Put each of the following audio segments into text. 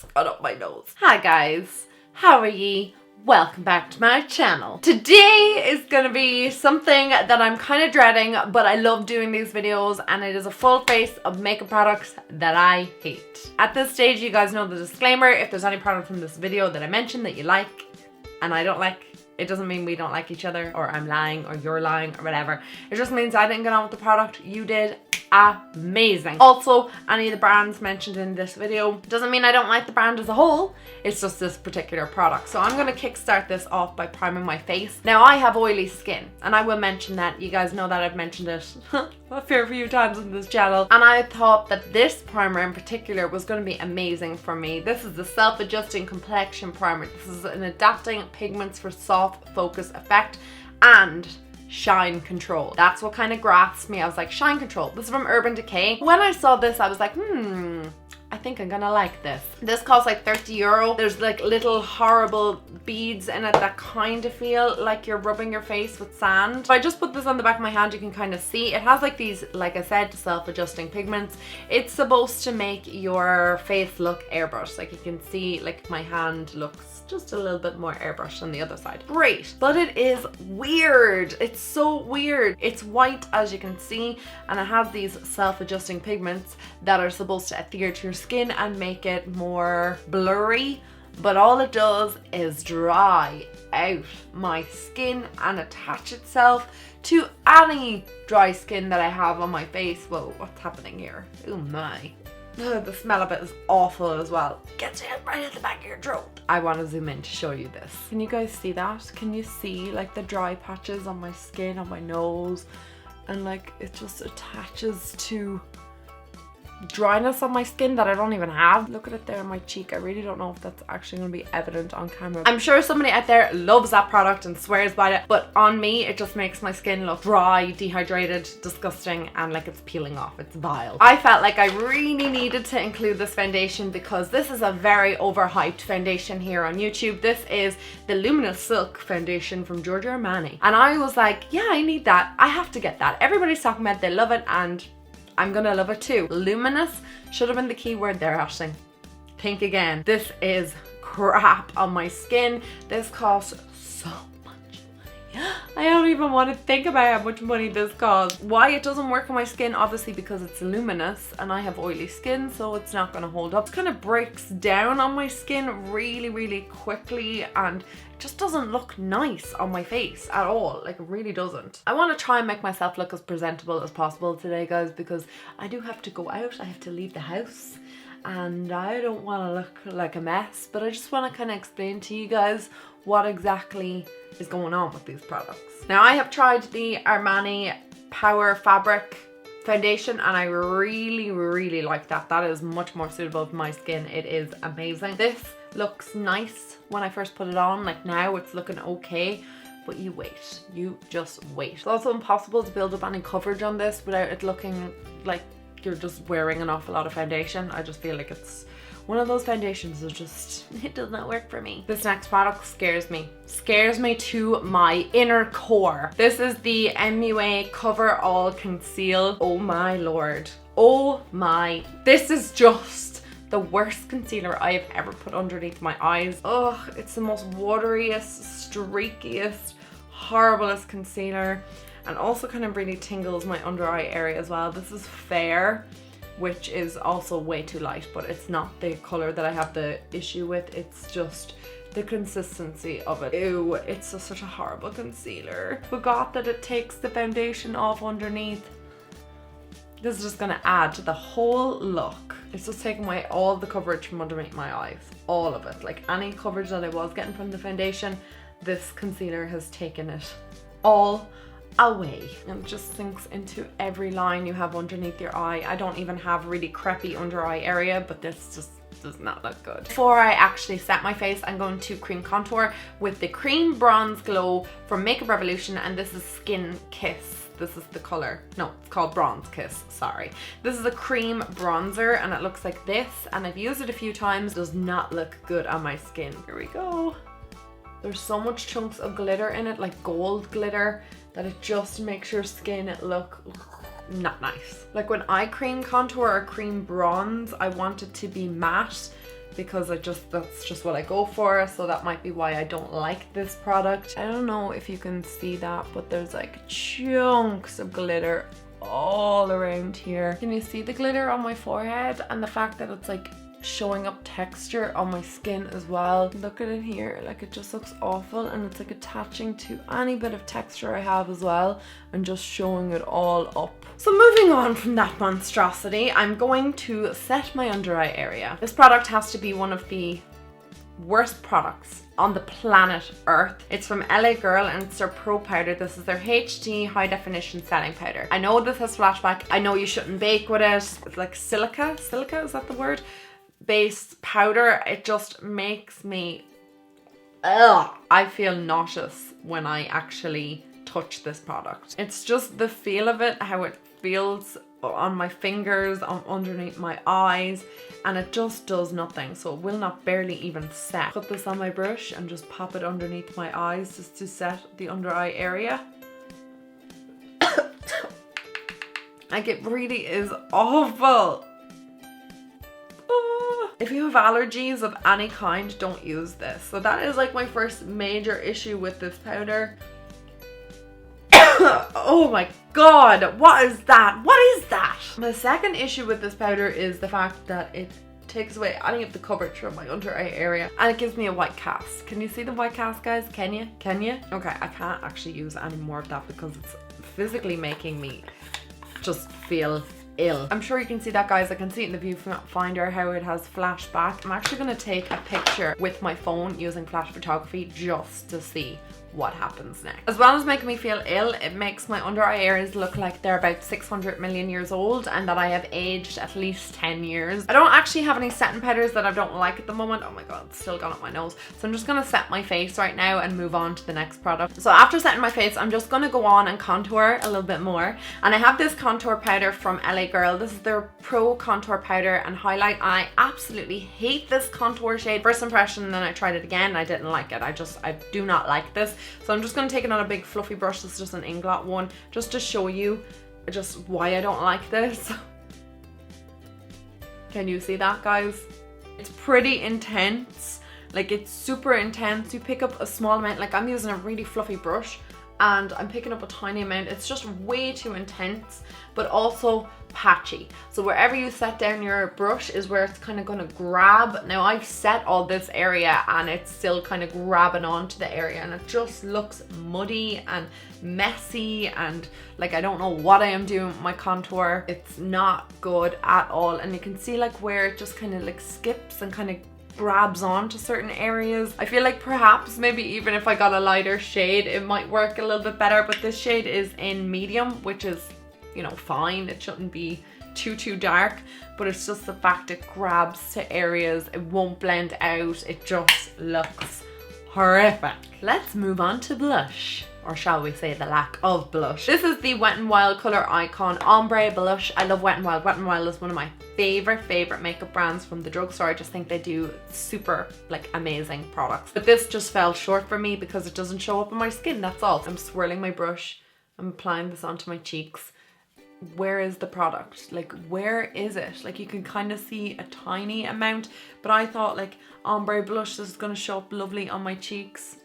just got up my nose. Hi guys, how are ye? Welcome back to my channel. Today is gonna be something that I'm kind of dreading, but I love doing these videos, and it is a full face of makeup products that I hate. At this stage, you guys know the disclaimer. If there's any product from this video that I mentioned that you like and I don't like, it doesn't mean we don't like each other, or I'm lying, or you're lying, or whatever. It just means I didn't get on with the product, you did. Amazing. Also, any of the brands mentioned in this video doesn't mean I don't like the brand as a whole, it's just this particular product. So I'm gonna kickstart this off by priming my face. Now I have oily skin, and I will mention that. You guys know that I've mentioned it a fair few times on this channel, and I thought that this primer in particular was going to be amazing for me. This is the self-adjusting complexion primer. This is an adapting pigments for soft focus effect and shine control. That's what kind of grasped me. I was like, shine control. This is from Urban Decay. When I saw this, I was like, I think I'm gonna like this. This costs like €30. There's like little horrible beads in it that kind of feel like you're rubbing your face with sand. If I just put this on the back of my hand, you can kind of see it has like these, like I said, self-adjusting pigments. It's supposed to make your face look airbrushed. Like you can see, like my hand looks just a little bit more airbrushed on the other side. Great, but it is weird. It's so weird. It's white, as you can see, and it has these self-adjusting pigments that are supposed to adhere to your skin and make it more blurry, but all it does is dry out my skin and attach itself to any dry skin that I have on my face. Whoa, what's happening here? Oh my. The smell of it is awful as well. Gets it right at the back of your throat. I want to zoom in to show you this. Can you guys see that? Can you see like the dry patches on my skin, on my nose? And like it just attaches to dryness on my skin that I don't even have. Look at it there on my cheek. I really don't know if that's actually going to be evident on camera. I'm sure somebody out there loves that product and swears by it, but on me it just makes my skin look dry, dehydrated, disgusting, and like it's peeling off. It's vile. I felt like I really needed to include this foundation because this is a very overhyped foundation here on YouTube. This is the Luminous Silk foundation from Armani, and I was like, yeah, I need that. I have to get that. Everybody's talking about it, they love it, and I'm gonna love it too. Luminous should have been the keyword there, Ashling. Think again. This is crap on my skin. This costs so much money. I don't even want to think about how much money this costs. Why it doesn't work on my skin, obviously because it's luminous and I have oily skin, so it's not gonna hold up. It kind of breaks down on my skin really quickly, and just doesn't look nice on my face at all. Like, it really doesn't. I want to try and make myself look as presentable as possible today, guys, because I do have to go out. I have to leave the house and I don't want to look like a mess, but I just want to kind of explain to you guys what exactly is going on with these products. Now, I have tried the Armani Power Fabric foundation and I really like that. That is much more suitable for my skin. It is amazing. This looks nice when I first put it on. Like now it's looking okay, but you wait. You just wait. It's also impossible to build up any coverage on this without it looking like you're just wearing an awful lot of foundation. I just feel like it's one of those foundations that just, it does not work for me. This next product scares me. Scares me to my inner core. This is the MUA Cover All Conceal. Oh my lord. Oh my. This is just the worst concealer I have ever put underneath my eyes. Ugh, it's the most wateriest, streakiest, horriblest concealer, and also kind of really tingles my under eye area as well. This is Fair, which is also way too light, but it's not the color that I have the issue with. It's just the consistency of it. Ew, it's just such a horrible concealer. Forgot that it takes the foundation off underneath. This is just gonna add to the whole look. It's just taking away all the coverage from underneath my eyes. All of it. Like any coverage that I was getting from the foundation, this concealer has taken it all away. And it just sinks into every line you have underneath your eye. I don't even have really crepey under eye area, but this just does not look good. Before I actually set my face, I'm going to cream contour with the Cream Bronze Glow from Makeup Revolution, and this is Skin Kiss. This is the color. No, it's called Bronze Kiss, sorry. This is a cream bronzer and it looks like this, and I've used it a few times. It does not look good on my skin. Here we go. There's so much chunks of glitter in it, like gold glitter, that it just makes your skin look not nice. Like when I cream contour or cream bronze, I want it to be matte because that's just what I go for, so that might be why I don't like this product. I don't know if you can see that, but there's like chunks of glitter all around here. Can you see the glitter on my forehead and the fact that it's like showing up texture on my skin as well? Look at it here, like it just looks awful, and it's like attaching to any bit of texture I have as well and just showing it all up. So moving on from that monstrosity, I'm going to set my under eye area. This product has to be one of the worst products on the planet Earth. It's from LA Girl and it's their Pro Powder. This is their HD High Definition Setting Powder. I know this has flashback. I know you shouldn't bake with it. It's like silica, is that the word? Based powder. It just makes me, ugh. I feel nauseous when I actually touch this product. It's just the feel of it, how it feels on my fingers, underneath my eyes, and it just does nothing. So it will not barely even set. Put this on my brush and just pop it underneath my eyes just to set the under eye area. Like, it really is awful. If you have allergies of any kind, don't use this. So that is like my first major issue with this powder. Oh my god, what is that? What is that? My second issue with this powder is the fact that it takes away any of the coverage from my under eye area and it gives me a white cast. Can you see the white cast, guys? Can you? Okay, I can't actually use any more of that because it's physically making me just feel ill. I'm sure you can see that, guys. I can see it in the viewfinder how it has flashback. I'm actually going to take a picture with my phone using flash photography just to see what happens next. As well as making me feel ill, it makes my under eye areas look like they're about 600 million years old and that I have aged at least 10 years. I don't actually have any setting powders that I don't like at the moment. Oh my god, it's still gone up my nose. So I'm just gonna set my face right now and move on to the next product. So after setting my face, I'm just gonna go on and contour a little bit more. And I have this contour powder from LA Girl. This is their Pro Contour Powder and Highlight. And I absolutely hate this contour shade. First impression, and then I tried it again and I didn't like it. I do not like this. So I'm just going to take it on a big fluffy brush. This is just an inglot one, just to show you just why I don't like this. Can you see that, guys? It's pretty intense. Like, it's super intense. You pick up a small amount. Like, I'm using a really fluffy brush and I'm picking up a tiny amount. It's just way too intense, but also patchy. So wherever you set down your brush is where it's kind of going to grab. Now I've set all this area and it's still kind of grabbing onto the area and it just looks muddy and messy and like I don't know what I am doing with my contour. It's not good at all, and you can see like where it just kind of like skips and kind of grabs on to certain areas. I feel like perhaps maybe even if I got a lighter shade it might work a little bit better, but this shade is in medium, which is, you know, fine. It shouldn't be too dark, but it's just the fact it grabs to areas. It won't blend out. It just looks horrific. Let's move on to blush, or shall we say the lack of blush. This is the Wet n Wild Color Icon Ombre Blush. I love Wet n Wild. Wet n Wild is one of my favorite makeup brands from the drugstore. I just think they do super like amazing products. But this just fell short for me because it doesn't show up on my skin, that's all. I'm swirling my brush. I'm applying this onto my cheeks. Where is the product? Like, where is it? Like, you can kind of see a tiny amount, but I thought like ombre blush, this is going to show up lovely on my cheeks.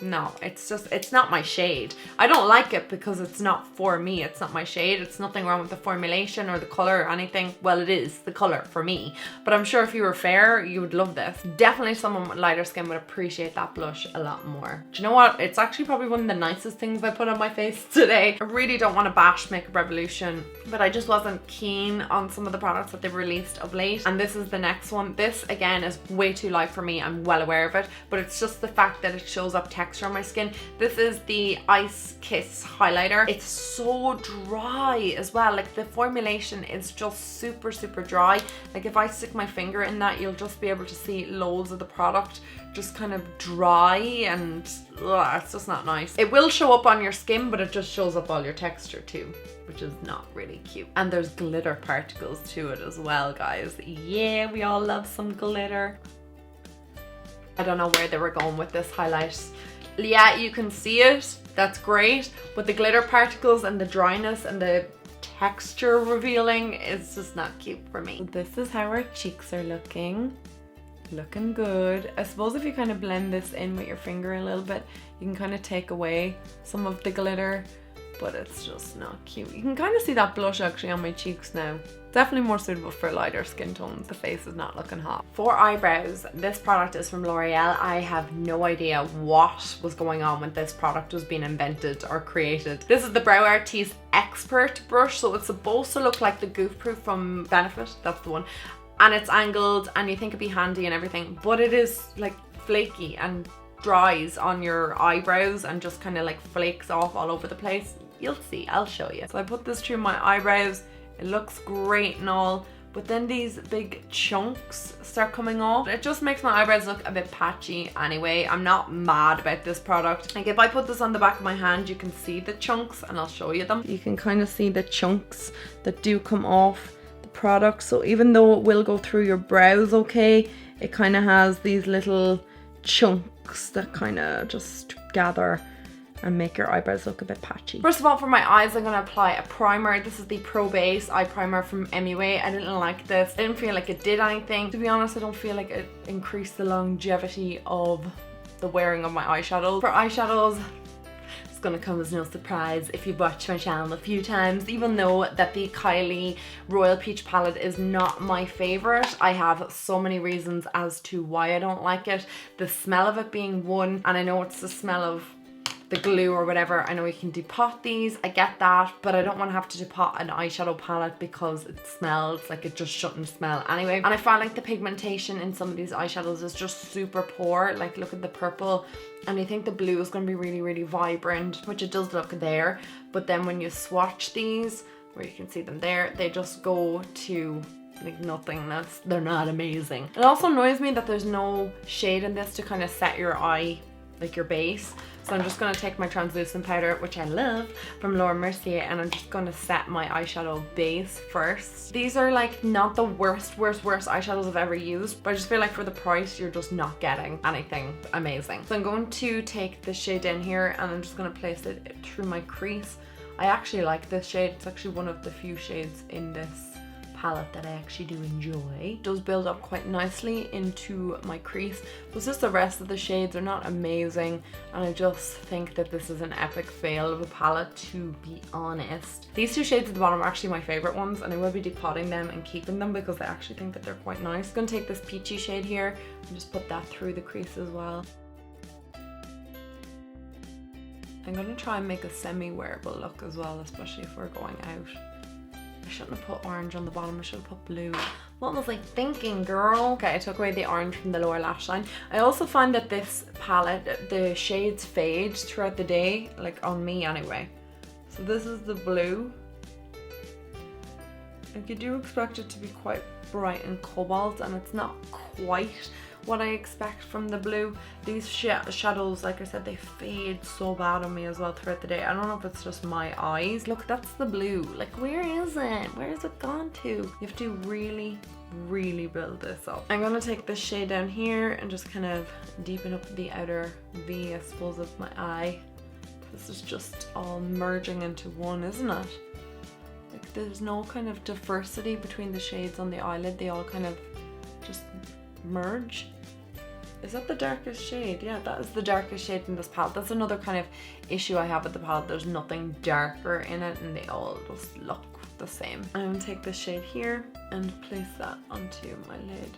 No, it's just, it's not my shade. I don't like it because it's not for me. It's not my shade. It's nothing wrong with the formulation or the color or anything. Well, it is the color for me, but I'm sure if you were fair, you would love this. Definitely someone with lighter skin would appreciate that blush a lot more. Do you know what? It's actually probably one of the nicest things I put on my face today. I really don't want to bash Makeup Revolution, but I just wasn't keen on some of the products that they've released of late. And this is the next one. This again is way too light for me. I'm well aware of it, but it's just the fact that it shows up texture on my skin. This is the Ice Kiss highlighter. It's so dry as well. Like, the formulation is just super dry. Like, if I stick my finger in that, you'll just be able to see loads of the product just kind of dry, and it's just not nice. It will show up on your skin, but it just shows up all your texture too, which is not really cute. And there's glitter particles to it as well, guys. Yeah, we all love some glitter. I don't know where they were going with this highlight. Yeah, you can see it, that's great, but the glitter particles and the dryness and the texture revealing is just not cute for me. This is how our cheeks are looking. Looking good. I suppose if you kind of blend this in with your finger a little bit, you can kind of take away some of the glitter, but it's just not cute. You can kind of see that blush actually on my cheeks now. Definitely more suitable for lighter skin tones. The face is not looking hot. For eyebrows, this product is from L'Oreal. I have no idea what was going on when this product was being invented or created. This is the Brow Artiste Xpert brush, so it's supposed to look like the Goof Proof from Benefit, that's the one. And it's angled and you think it'd be handy and everything, but it is like flaky and dries on your eyebrows and just kind of like flakes off all over the place. You'll see, I'll show you. So I put this through my eyebrows. It looks great and all, but then these big chunks start coming off. It just makes my eyebrows look a bit patchy anyway. I'm not mad about this product. Like if I put this on the back of my hand, you can see the chunks and I'll show you them. You can kind of see the chunks that do come off the product. So even though it will go through your brows okay, it kind of has these little chunks that kind of just gather and make your eyebrows look a bit patchy. First of all, for my eyes, I'm going to apply a primer. This is the Pro Base eye primer from MUA. I didn't like this. I didn't feel like it did anything. To be honest, I don't feel like it increased the longevity of the wearing of my eyeshadows. For eyeshadows, it's going to come as no surprise if you've watched my channel a few times. Even though that the Kylie Royal Peach palette is not my favorite, I have so many reasons as to why I don't like it. The smell of it being one, and I know it's the smell of the glue or whatever. I know you can depot these, I get that, but I don't want to have to depot an eyeshadow palette because it smells like it just shouldn't smell anyway. And I find like the pigmentation in some of these eyeshadows is just super poor. Like look at the purple, and you think the blue is going to be really, really vibrant, which it does look there, but then when you swatch these, where you can see them there, they just go to like nothing. They're not amazing. It also annoys me that there's no shade in this to kind of set your eye, like your base. So I'm just going to take my translucent powder, which I love, from Laura Mercier, and I'm just going to set my eyeshadow base first. These are like not the worst eyeshadows I've ever used, but I just feel like for the price, you're just not getting anything amazing. So I'm going to take this shade in here and I'm just going to place it through my crease. I actually like this shade. It's actually one of the few shades in this palette that I actually do enjoy. It does build up quite nicely into my crease. So it's just the rest of the shades are not amazing, and I just think that this is an epic fail of a palette, to be honest. These two shades at the bottom are actually my favorite ones, and I will be depotting them and keeping them because I actually think that they're quite nice. I'm gonna take this peachy shade here and just put that through the crease as well. I'm gonna try and make a semi-wearable look as well, especially if we're going out. I shouldn't have put orange on the bottom, I should have put blue. What was I thinking, girl? Okay, I took away the orange from the lower lash line. I also find that this palette, the shades fade throughout the day, like on me anyway. So this is the blue. Like you do expect it to be quite bright and cobalt, and it's not quite what I expect from the blue. These shadows, like I said, they fade so bad on me as well throughout the day. I don't know if it's just my eyes. Look, that's the blue. Like, where is it? Where has it gone to? You have to really, really build this up. I'm gonna take this shade down here and just kind of deepen up the outer V, I suppose, of my eye. This is just all merging into one, isn't it? Like, there's no kind of diversity between the shades on the eyelid. They all kind of just merge. Is that the darkest shade? Yeah, that is the darkest shade in this palette. That's another kind of issue I have with the palette. There's nothing darker in it and they all just look the same. I'm gonna take this shade here and place that onto my lid.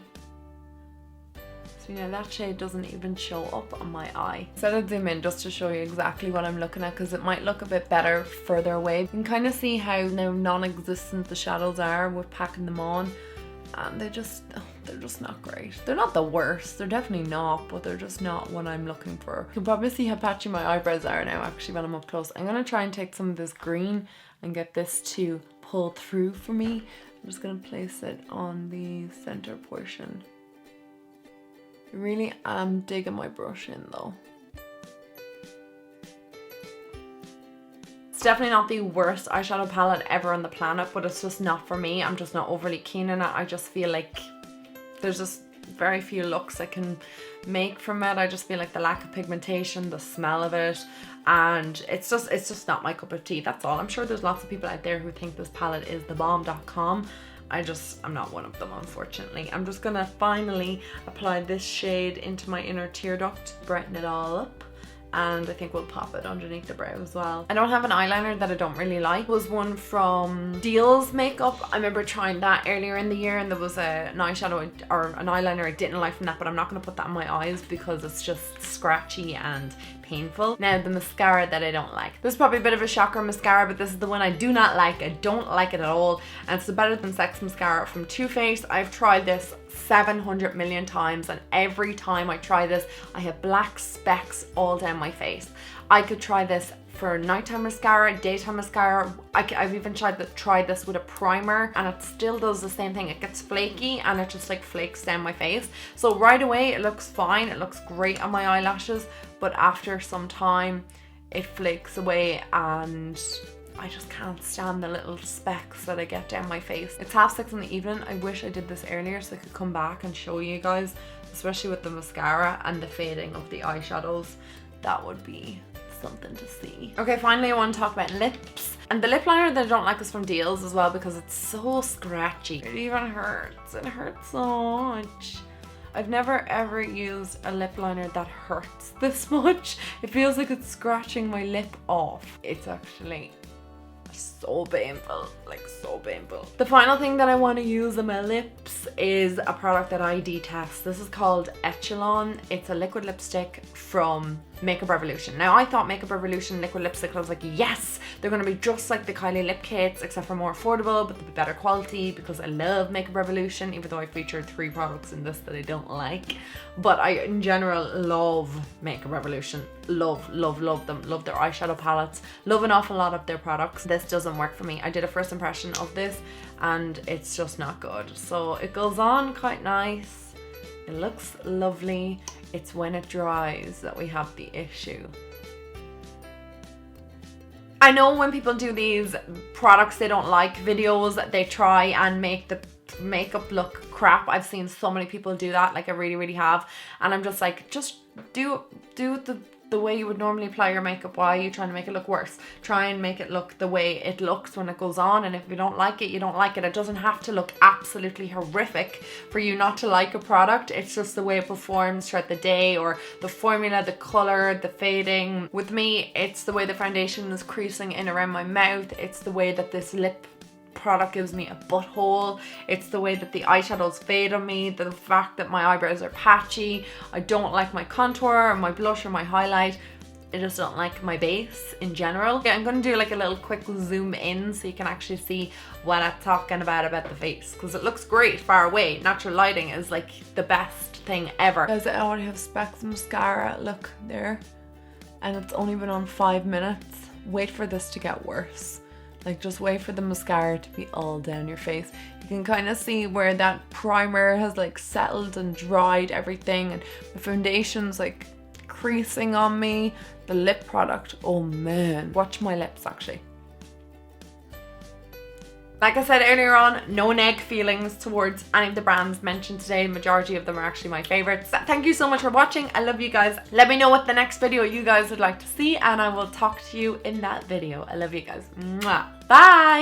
So, you know, that shade doesn't even show up on my eye. So I'll zoom in just to show you exactly what I'm looking at, because it might look a bit better further away. You can kind of see how now non-existent the shadows are with packing them on. And they're just not great. They're not the worst, they're definitely not, but they're just not what I'm looking for. You can probably see how patchy my eyebrows are now actually when I'm up close. I'm gonna try and take some of this green and get this to pull through for me. I'm just gonna place it on the center portion. I really am digging my brush in though. It's definitely not the worst eyeshadow palette ever on the planet, but it's just not for me. I'm just not overly keen on it. I just feel like there's just very few looks I can make from it. I just feel like the lack of pigmentation, the smell of it, and it's just not my cup of tea. That's all. I'm sure there's lots of people out there who think this palette is the bomb.com, I'm not one of them, unfortunately. I'm just gonna finally apply this shade into my inner tear duct, brighten it all up. And I think we'll pop it underneath the brow as well. I don't have an eyeliner that I don't really like. It was one from Dealz makeup. I remember trying that earlier in the year, and there was an eyeshadow or an eyeliner I didn't like from that, but I'm not going to put that in my eyes because it's just scratchy and painful. Now the mascara that I don't like. This is probably a bit of a shocker mascara, but this is the one I do not like. I don't like it at all, and it's the Better Than Sex mascara from Too Faced. I've tried this 700 million times, and every time I try this I have black specks all down my face. I could try this for nighttime mascara, daytime mascara. I've even tried this with a primer, and it still does the same thing. It gets flaky and it just like flakes down my face. So right away it looks fine, it looks great on my eyelashes, but after some time it flakes away and I just can't stand the little specks that I get down my face. It's 6:30 in the evening. I wish I did this earlier so I could come back and show you guys, especially with the mascara and the fading of the eyeshadows. That would be something to see. Okay, finally I want to talk about lips. And the lip liner that I don't like is from Dealz as well because it's so scratchy. It even hurts. It hurts so much. I've never ever used a lip liner that hurts this much. It feels like it's scratching my lip off. It's actually so painful, like so painful. The final thing that I want to use on my lips is a product that I detest. This is called Echelon. It's a liquid lipstick from Makeup Revolution. Now I thought Makeup Revolution liquid lipstick, I was like, yes, they're going to be just like the Kylie lip kits except for more affordable, but they'll be better quality because I love Makeup Revolution, even though I featured 3 products in this that I don't like. But I in general love Makeup Revolution. Love them. Love their eyeshadow palettes. Love an awful lot of their products. This doesn't work for me. I did a first impression of this and it's just not good. So it goes on quite nice. It looks lovely. It's when it dries that we have the issue. I know when people do these products they don't like videos, they try and make the makeup look crap. I've seen so many people do that, like I really have, and I'm just like, just do it the way you would normally apply your makeup. Why are you trying to make it look worse? Try and make it look the way it looks when it goes on, and if you don't like it, you don't like it. It doesn't have to look absolutely horrific for you not to like a product. It's just the way it performs throughout the day, or the formula, the color, the fading. With me, it's the way the foundation is creasing in around my mouth. It's the way that this lip product gives me a butthole. It's the way that the eyeshadows fade on me, the fact that my eyebrows are patchy. I don't like my contour or my blush or my highlight. I just don't like my base in general. Okay, I'm going to do like a little quick zoom in so you can actually see what I'm talking about the face, because it looks great far away. Natural lighting is like the best thing ever. Guys, I already have Specs mascara, look there, and it's only been on 5 minutes. Wait for this to get worse. Like, just wait for the mascara to be all down your face. You can kind of see where that primer has like settled and dried everything, and the foundation's like creasing on me. The lip product, oh man. Watch my lips actually. Like I said earlier on, no neg feelings towards any of the brands mentioned today. The majority of them are actually my favorites. Thank you so much for watching. I love you guys. Let me know what the next video you guys would like to see, and I will talk to you in that video. I love you guys. Mwah. Bye!